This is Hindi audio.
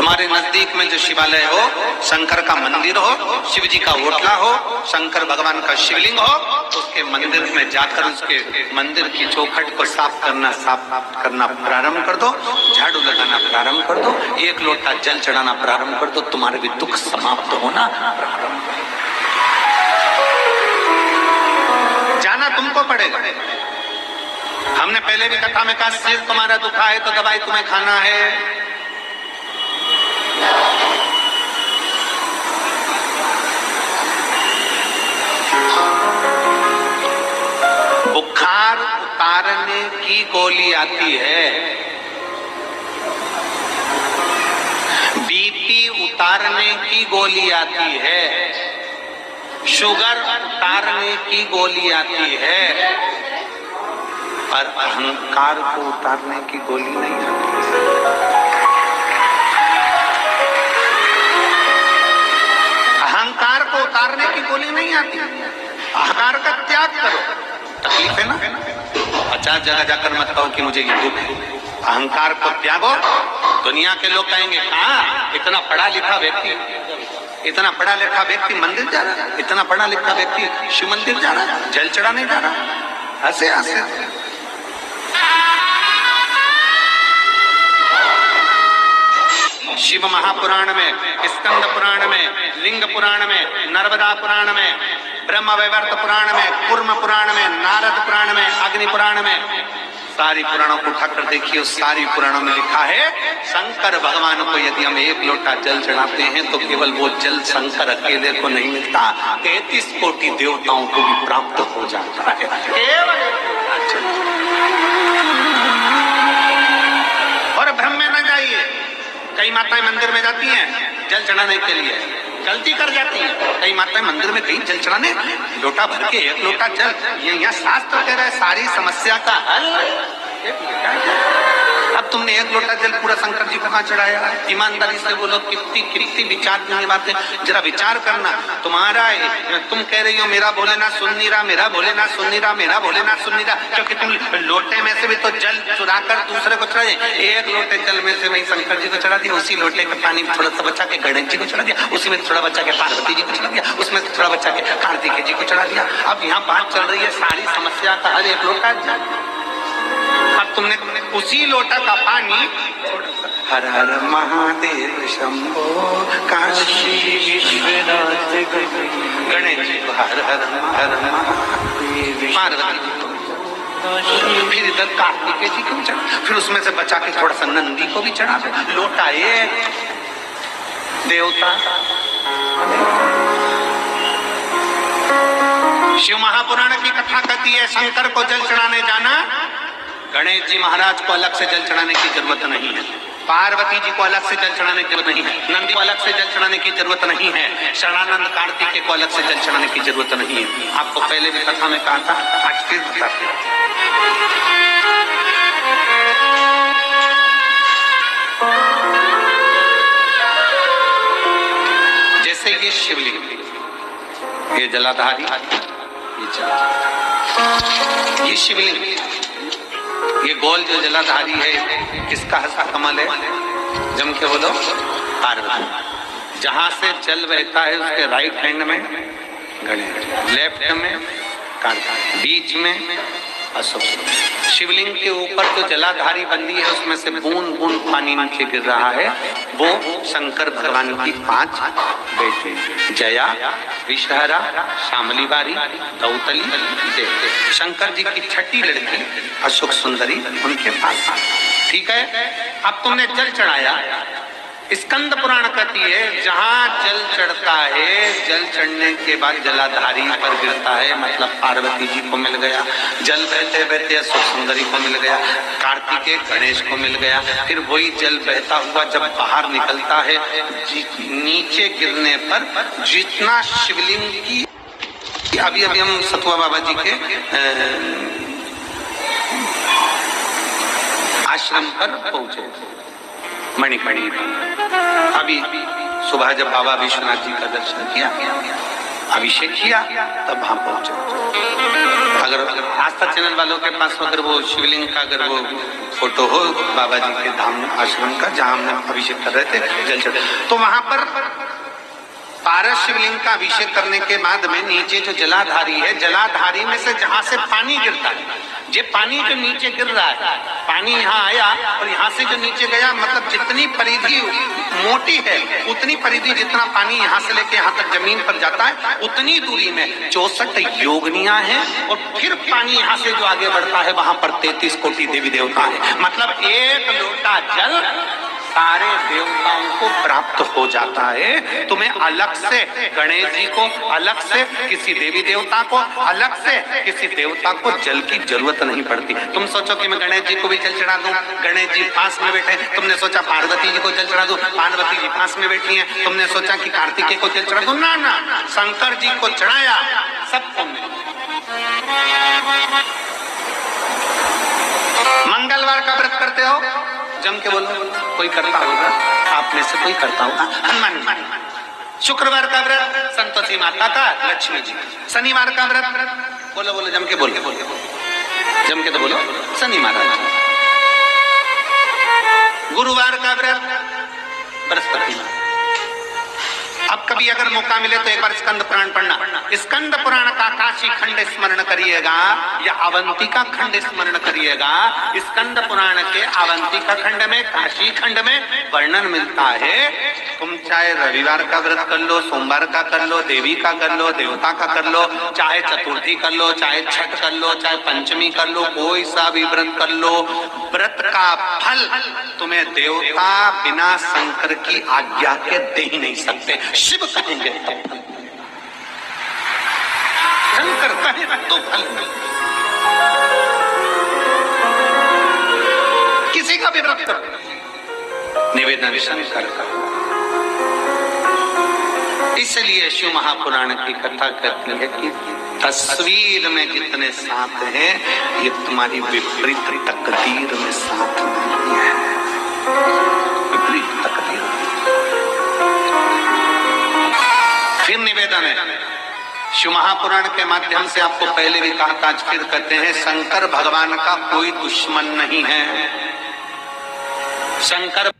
तुम्हारे नजदीक में जो शिवालय हो, शंकर का मंदिर हो, शिव जी का ओटला हो, शंकर भगवान का शिवलिंग हो, उसके मंदिर में जाकर उसके मंदिर की चौखट को साफ करना प्रारंभ कर दो, झाड़ू लगाना प्रारंभ कर दो, एक लोटा जल चढ़ाना प्रारंभ कर दो, तुम्हारे भी दुख समाप्त होना प्रारंभ कर दो। जाना तुमको पड़ेगा। हमने पहले भी कथा में कहा, सिर तुम्हारा दुखा है तो दवाई तुम्हें खाना है। बुखार उतारने की गोली आती है, बीपी उतारने की गोली आती है, शुगर उतारने की गोली आती है, पर अहंकार को उतारने की गोली नहीं आती। अहंकार को उतारने की गोली नहीं आती। अहंकार का त्याग करो। तकलीफ है ना, 50 जगह जाकर मत कहो कि मुझे ये दुख है। अहंकार को त्यागो। दुनिया के लोग कहेंगे, कहाँ इतना पढ़ा लिखा व्यक्ति, इतना पढ़ा लिखा व्यक्ति मंदिर जा रहा है, इतना पढ़ा लिखा व्यक्ति शिव मंदिर जा रहा है, जल चढ़ाने जा रहा है। हंसे हंसे शिव महापुराण में, स्कंद पुराण में, लिंग पुराण में, नर्मदा पुराण में, ब्रह्म वैवर्त पुराण में, कूर्म पुराण में, नारद पुराण में, अग्नि पुराण में, सारी पुराणों को उठाकर देखिए, उस सारी पुराणों में लिखा है, शंकर भगवान को यदि हम एक लोटा जल चढ़ाते हैं तो केवल वो जल शंकर अकेले को नहीं मिलता, 33 कोटि देवताओं को भी प्राप्त हो जाता है। और भ्रम में न जाइए। कई माताएं मंदिर में जाती हैं जल चढ़ाने के लिए, गलती कर जाती है। कई माताएं मंदिर में गई जल चढ़ाने, लोटा भर के एक लोटा जल, ये यहाँ शास्त्र कह रहा है सारी समस्या का हल। अब तुमने एक लोटा जल पूरा शंकर जी को कहाँ चढ़ाया? ईमानदारी से बोलो, कितनी विचार की बातें, जरा विचार करना। तुम्हारा, तुम कह रही हो मेरा भोलेनाथ सुन नहीं रहा, मेरा भोलेनाथ सुन नहीं रहा, मेरा भोलेनाथ सुन नहीं रहा, क्योंकि तुम लोटे में से भी तो जल चुराकर दूसरे को चढ़ाए। एक लोटे जल में से वही शंकर जी को चढ़ा दिया, उसी लोटे के पानी में थोड़ा सा बचा के गणेश जी को चढ़ा दिया, उसी में थोड़ा बचा के पार्वती जी को चढ़ा दिया, उसमें थोड़ा बचा के कार्तिकेय जी को चढ़ा दिया। अब यहाँ बात चल रही है सारी समस्या का हल एक लोटा जल। अब तुमने उसी लोटा का पानी, हर हर महादेव शंभो काशी विश्वनाथ गणेश जी को हर हर हर महादेव, पार्वती फिर इधर कार्तिकेय जी को भी चढ़ा, फिर उसमें से बचा के थोड़ा सा नंदी को भी चढ़ा दो। लोटा एक देवता। शिव महापुराण की कथा कहती है, शंकर को जल चढ़ाने जाना, गणेश जी महाराज को अलग से जल चढ़ाने की जरूरत नहीं है, पार्वती जी को अलग से जल चढ़ाने की जरूरत नहीं है, नंदी को अलग से जल चढ़ाने की जरूरत नहीं है, शरणानंद कार्तिकेय को अलग से जल चढ़ाने की जरूरत नहीं है। आपको पहले भी कथा में कहा था, आज फिर बताते हैं। जैसे ये शिवलिंग, ये जलाधारी, ये शिवलिंग, ये गोल जो जलाधारी है, किसका हंसा कमल है? जम के बोलो, पार्वती। जहां से जल बहता है उसके राइट हैंड में गणेश, लेफ्ट में कार्तिक, बीच में अशोक। शिवलिंग के ऊपर जो जलाधारी बंदी है उसमें से बूंद बूंद पानी नीचे गिर रहा है, वो शंकर भगवान की 5 बेटे, जया, विषहरा, शामली बारी, दौतली, देव। शंकर जी की छठी लड़की अशोक सुंदरी उनके पास। ठीक है, अब तुमने जल चढ़ाया। स्कंद पुराण कहती है, जहां जल चढ़ता है, जल चढ़ने के बाद जलाधारी पर गिरता है, मतलब पार्वती जी को मिल गया। जल बहते बहते अशोक सुंदरी को मिल गया, कार्तिकेय गणेश को मिल गया। फिर वही जल बहता हुआ जब बाहर निकलता है, नीचे गिरने पर जितना शिवलिंग की, अभी अभी हम सतुआ बाबा जी के आश्रम पर पहुंचे, मणिकर्णी। अभी सुबह जब बाबा विश्वनाथ जी का दर्शन किया, अभिषेक किया, तब वहां पहुंचे। अगर आस्था चैनल वालों के पास अगर वो शिवलिंग का अगर वो फोटो हो बाबा जी के धाम आश्रम का जहां हमने अभिषेक कर रहे थे जल चढ़, तो वहां पर पारस शिवलिंग का अभिषेक करने के बाद में नीचे जो जलाधारी है, जलाधारी में से जहां से पानी गिरता है, ये पानी जो नीचे गिर रहा है, पानी यहाँ आया और यहाँ से जो नीचे गया, मतलब जितनी परिधि मोटी है उतनी परिधि जितना पानी यहाँ से लेके यहाँ तक जमीन पर जाता है उतनी दूरी में 64 योगनियां हैं और फिर पानी यहाँ से जो आगे बढ़ता है वहां पर 33 कोटि देवी देवता है। मतलब एक लोटा जल सारे देवताओं को प्राप्त हो जाता है। तुम्हें अलग से गणेश जी को, अलग से किसी देवी देवता को, अलग से किसी देवता को जल की जरूरत नहीं पड़ती। तुम सोचो कि मैं गणेश जी को भी जल चढ़ा दूं, गणेश जी पास में बैठे, तुमने सोचा पार्वती जी को जल चढ़ा दूं, पार्वती जी पास में बैठी हैं, तुमने सोचा कि कार्तिकेय को जल चढ़ा दूं, ना ना, शंकर जी को चढ़ाया सब तुमने। मंगलवार का व्रत करते हो, जम के बोलो, कोई करता होगा आप में से, कोई करता होगा, हनुमान जी। शुक्रवार का व्रत संतोषी माता का, लक्ष्मी जी। शनिवार का व्रत बोलो बोलो, जम के बोलो, जम के तो बोलो, शनि महाराज। गुरुवार का व्रत बृहस्पति। अब कभी अगर मौका मिले तो एक बार स्कंद पुराण पढ़ना। स्कंद पुराण का काशी खंड स्मरण करिएगा या अवंतिका खंड स्मरण करिएगा। स्कंद पुराण के अवंतिका खंड में, काशी खंड में वर्णन मिलता है। तुम चाहे रविवार का व्रत कर लो, सोमवार का कर लो, देवी का कर लो, देवता का कर लो, चाहे चतुर्थी कर लो, चाहे छठ कर लो, चाहे पंचमी कर लो, कोई सा भी व्रत कर लो, व्रत का फल तुम्हें देवता बिना शंकर की आज्ञा के दे ही नहीं सकते। शिव कहेंगे तब फल, शंकर कहे तो फल नहीं। किसी का भी व्रत करो, निवेदन शंकर का। इसलिए शिव महापुराण की कथा कहती है कि तस्वीर में जितने साथ हैं ये तुम्हारी विपरीत तकदीर में साथ नहीं है। विपरीत तकदीर। फिर निवेदन है, शिव महापुराण के माध्यम से आपको पहले भी कहा था, आज फिर कहते हैं, शंकर भगवान का कोई दुश्मन नहीं है। शंकर